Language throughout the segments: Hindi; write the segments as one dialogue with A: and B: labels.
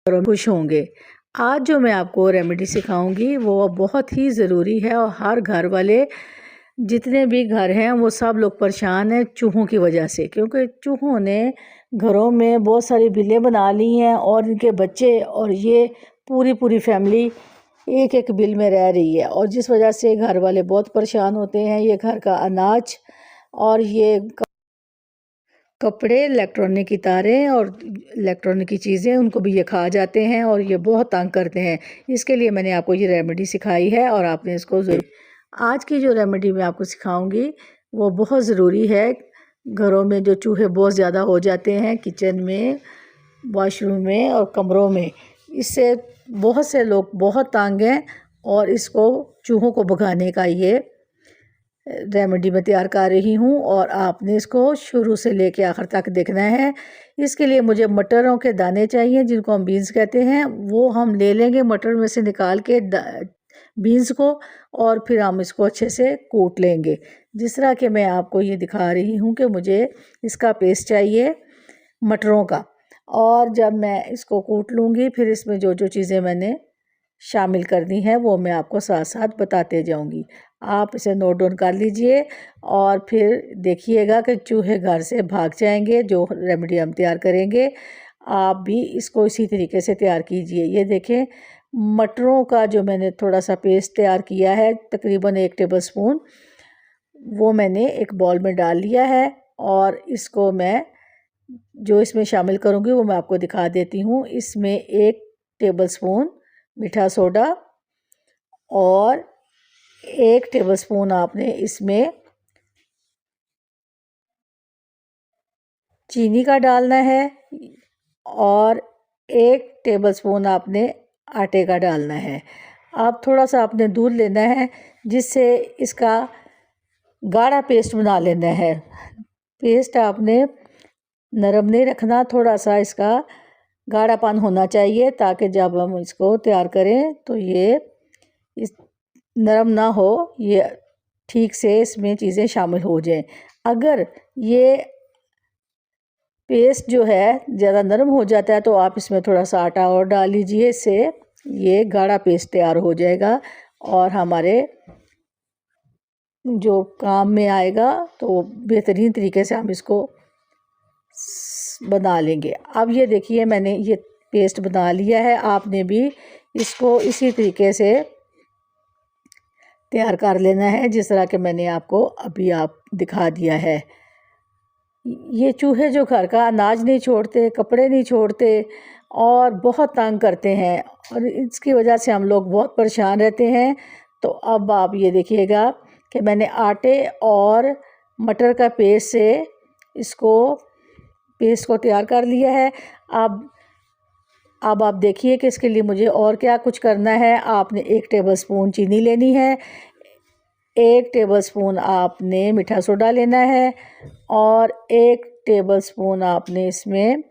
A: और खुश होंगे। आज जो मैं आपको रेमेडी सिखाऊंगी वो बहुत ही ज़रूरी है और हर घर वाले, जितने भी घर हैं वो सब लोग परेशान हैं चूहों की वजह से, क्योंकि चूहों ने घरों में बहुत सारी बिलें बना ली हैं और इनके बच्चे और ये पूरी पूरी फैमिली एक एक बिल में रह रही है, और जिस वजह से घर वाले बहुत परेशान होते हैं। ये घर का अनाज और ये कपड़े, इलेक्ट्रॉनिक की तारें और इलेक्ट्रॉनिक की चीज़ें, उनको भी ये खा जाते हैं और ये बहुत तंग करते हैं। इसके लिए मैंने आपको ये रेमेडी सिखाई है और आपने इसको ज़रूर। आज की जो रेमेडी मैं आपको सिखाऊंगी वो बहुत ज़रूरी है। घरों में जो चूहे बहुत ज़्यादा हो जाते हैं, किचन में, वॉशरूम में और कमरों में, इससे बहुत से लोग बहुत तंग हैं और इसको, चूहों को भगाने का ये रेमेडी मैं तैयार कर रही हूँ और आपने इसको शुरू से लेके आखिर तक देखना है। इसके लिए मुझे मटरों के दाने चाहिए, जिनको हम बीन्स कहते हैं। वो हम ले लेंगे मटर में से निकाल के बीन्स को, और फिर हम इसको अच्छे से कूट लेंगे। जिस तरह के मैं आपको ये दिखा रही हूँ कि मुझे इसका पेस्ट चाहिए मटरों का। और जब मैं इसको कूट लूँगी फिर इसमें जो जो चीज़ें मैंने शामिल करनी है वो मैं आपको साथ साथ बताते जाऊंगी। आप इसे नोट डाउन कर लीजिए और फिर देखिएगा कि चूहे घर से भाग जाएंगे। जो रेमेडी हम तैयार करेंगे आप भी इसको इसी तरीके से तैयार कीजिए। ये देखें, मटरों का जो मैंने थोड़ा सा पेस्ट तैयार किया है, तकरीबन 1 टेबल स्पून, वो मैंने एक बॉल में डाल लिया है। और इसको मैं जो इसमें शामिल करूँगी वो मैं आपको दिखा देती हूँ। इसमें 1 टेबल स्पून मीठा सोडा और 1 टेबलस्पून आपने इसमें चीनी का डालना है और 1 टेबलस्पून आपने आटे का डालना है। अब थोड़ा सा आपने दूध लेना है, जिससे इसका गाढ़ा पेस्ट बना लेना है। पेस्ट आपने नरम नहीं रखना, थोड़ा सा इसका गाढ़ापन होना चाहिए, ताकि जब हम इसको तैयार करें तो ये इस नरम ना हो, ये ठीक से इसमें चीज़ें शामिल हो जाएं। अगर ये पेस्ट जो है ज़्यादा नरम हो जाता है तो आप इसमें थोड़ा सा आटा और डाल लीजिए, इससे ये गाढ़ा पेस्ट तैयार हो जाएगा और हमारे जो काम में आएगा तो बेहतरीन तरीके से हम इसको बना लेंगे। अब ये देखिए, मैंने ये पेस्ट बना लिया है। आपने भी इसको इसी तरीके से तैयार कर लेना है जिस तरह के मैंने आपको अभी दिखा दिया है। ये चूहे जो घर का अनाज नहीं छोड़ते, कपड़े नहीं छोड़ते और बहुत तंग करते हैं, और इसकी वजह से हम लोग बहुत परेशान रहते हैं। तो अब आप ये देखिएगा कि मैंने आटे और मटर का पेस्ट से पेस्ट को तैयार कर लिया है। अब आप देखिए कि इसके लिए मुझे और क्या कुछ करना है। आपने 1 टेबलस्पून चीनी लेनी है, 1 टेबलस्पून आपने मीठा सोडा लेना है और 1 टेबलस्पून आपने इसमें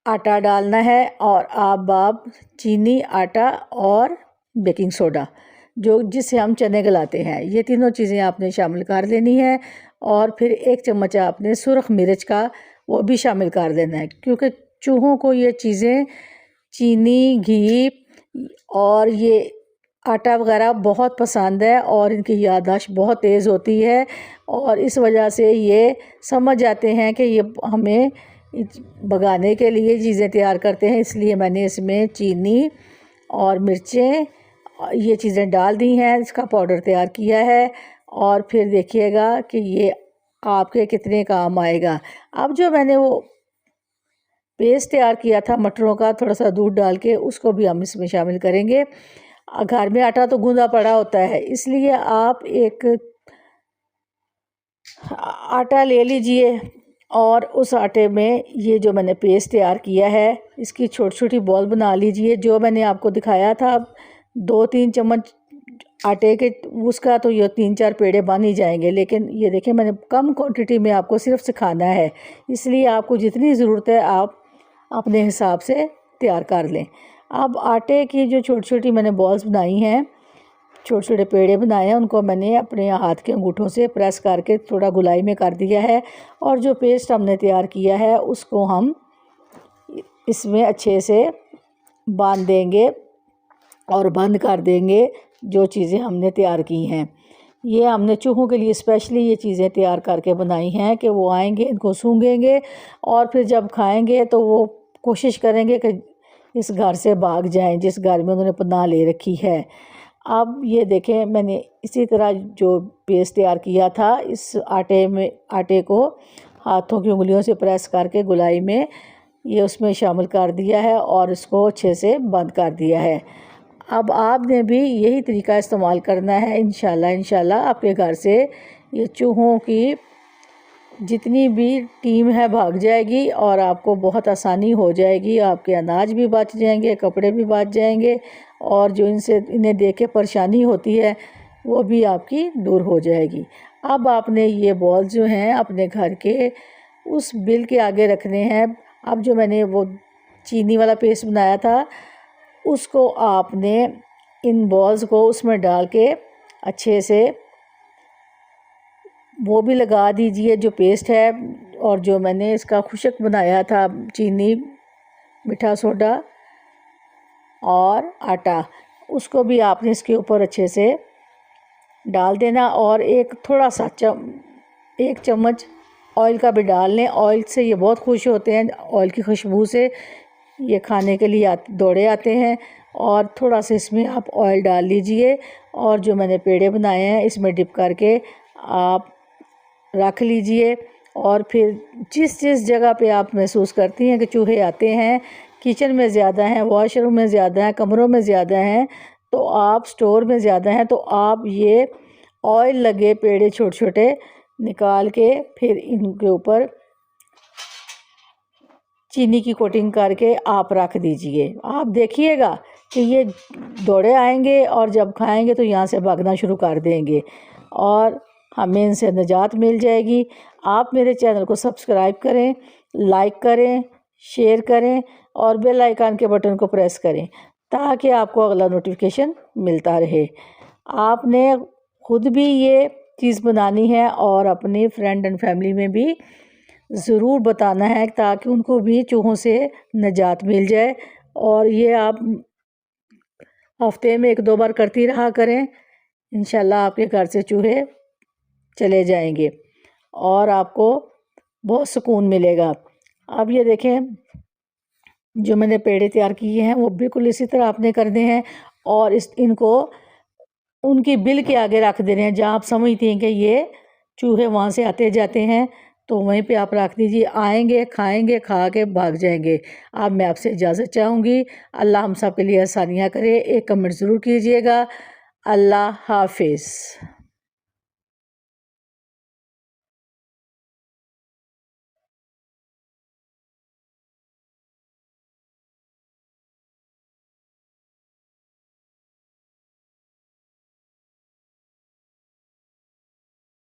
A: आटा डालना है। और आप चीनी, आटा और बेकिंग सोडा, जो जिससे हम चने गलाते हैं, ये तीनों चीज़ें आपने शामिल कर लेनी है। और फिर 1 चम्मच आपने सुरख मिर्च का वो भी शामिल कर देना है, क्योंकि चूहों को ये चीज़ें, चीनी, घी और ये आटा वगैरह बहुत पसंद है और इनकी याददाश्त बहुत तेज़ होती है, और इस वजह से ये समझ जाते हैं कि ये हमें भगाने के लिए चीज़ें तैयार करते हैं। इसलिए मैंने इसमें चीनी और मिर्चें, ये चीज़ें डाल दी हैं, इसका पाउडर तैयार किया है। और फिर देखिएगा कि ये आपके कितने काम आएगा। अब जो मैंने वो पेस्ट तैयार किया था मटरों का, थोड़ा सा दूध डाल के, उसको भी हम इसमें शामिल करेंगे। घर में आटा तो गूंदा पड़ा होता है, इसलिए आप एक आटा ले लीजिए और उस आटे में ये जो मैंने पेस्ट तैयार किया है इसकी छोटी छोटी बॉल बना लीजिए। जो मैंने आपको दिखाया था 2-3 चम्मच आटे के, उसका तो ये 3-4 पेड़े बन ही जाएंगे, लेकिन ये देखिए मैंने कम क्वांटिटी में आपको सिर्फ सिखाना है, इसलिए आपको जितनी ज़रूरत है आप अपने हिसाब से तैयार कर लें। अब आटे की जो छोटी छोटी मैंने बॉल्स बनाई हैं छोटे छोटे पेड़े बनाए हैं, उनको मैंने अपने हाथ के अंगूठों से प्रेस करके थोड़ा गुलाई में कर दिया है। और जो पेस्ट हमने तैयार किया है उसको हम इसमें अच्छे से बांध देंगे और बंद कर देंगे। जो चीज़ें हमने तैयार की हैं, ये हमने चूहों के लिए स्पेशली ये चीज़ें तैयार करके बनाई हैं कि वो आएंगे, इनको सूंघेंगे और फिर जब खाएंगे तो वो कोशिश करेंगे कि इस घर से भाग जाएं जिस घर में उन्होंने पनाह ले रखी है। अब ये देखें, मैंने इसी तरह जो पेस्ट तैयार किया था इस आटे को हाथों की उंगलियों से प्रेस करके गुलाई में ये उसमें शामिल कर दिया है और इसको अच्छे से बंद कर दिया है। अब आपने भी यही तरीका इस्तेमाल करना है। इंशाल्लाह आपके घर से ये चूहों की जितनी भी टीम है भाग जाएगी और आपको बहुत आसानी हो जाएगी। आपके अनाज भी बच जाएंगे, कपड़े भी बच जाएंगे और जो इन्हें देख के परेशानी होती है वो भी आपकी दूर हो जाएगी। अब आपने ये बॉल जो हैं अपने घर के उस बिल के आगे रखने हैं। अब जो मैंने वो चीनी वाला पेस्ट बनाया था उसको आपने इन बॉल्स को उसमें डाल के अच्छे से वो भी लगा दीजिए जो पेस्ट है। और जो मैंने इसका खुशक बनाया था चीनी, मीठा सोडा और आटा, उसको भी आपने इसके ऊपर अच्छे से डाल देना। और एक थोड़ा सा एक चम्मच ऑयल का भी डाल लें। ऑयल से ये बहुत खुश होते हैं, ऑयल की खुशबू से ये खाने के लिए दौड़े आते हैं। और थोड़ा सा इसमें आप ऑयल डाल लीजिए और जो मैंने पेड़े बनाए हैं इसमें डिप करके आप रख लीजिए। और फिर जिस जिस जगह पे आप महसूस करती हैं कि चूहे आते हैं, किचन में ज़्यादा हैं, वॉशरूम में ज़्यादा हैं, कमरों में ज़्यादा हैं, तो आप स्टोर में ज़्यादा हैं, तो आप ये ऑयल लगे पेड़े छोटे छोटे निकाल के फिर इनके ऊपर चीनी की कोटिंग करके आप रख दीजिए। आप देखिएगा कि ये दौड़े आएंगे और जब खाएंगे तो यहाँ से भागना शुरू कर देंगे और हमें इनसे निजात मिल जाएगी। आप मेरे चैनल को सब्सक्राइब करें, लाइक करें, शेयर करें और बेल आइकन के बटन को प्रेस करें ताकि आपको अगला नोटिफिकेशन मिलता रहे। आपने खुद भी ये चीज़ बनानी है और अपने फ्रेंड एंड फैमिली में भी ज़रूर बताना है ताकि उनको भी चूहों से निजात मिल जाए। और ये आप हफ्ते में 1-2 बार करती रहा करें, इंशाल्लाह आपके घर से चूहे चले जाएंगे और आपको बहुत सुकून मिलेगा। अब ये देखें, जो मैंने पेड़े तैयार किए हैं वो बिल्कुल इसी तरह आपने करने हैं और इनको उनकी बिल के आगे रख देने हैं। जहाँ आप समझती हैं कि ये चूहे वहाँ से आते जाते हैं तो वहीं पे आप रख दीजिए, आएंगे, खाएंगे, खा के भाग जाएंगे। अब मैं आपसे इजाज़त चाहूँगी। अल्लाह हम सब के लिए आसानियाँ करे। एक कमेंट ज़रूर कीजिएगा। अल्लाह हाफिज़।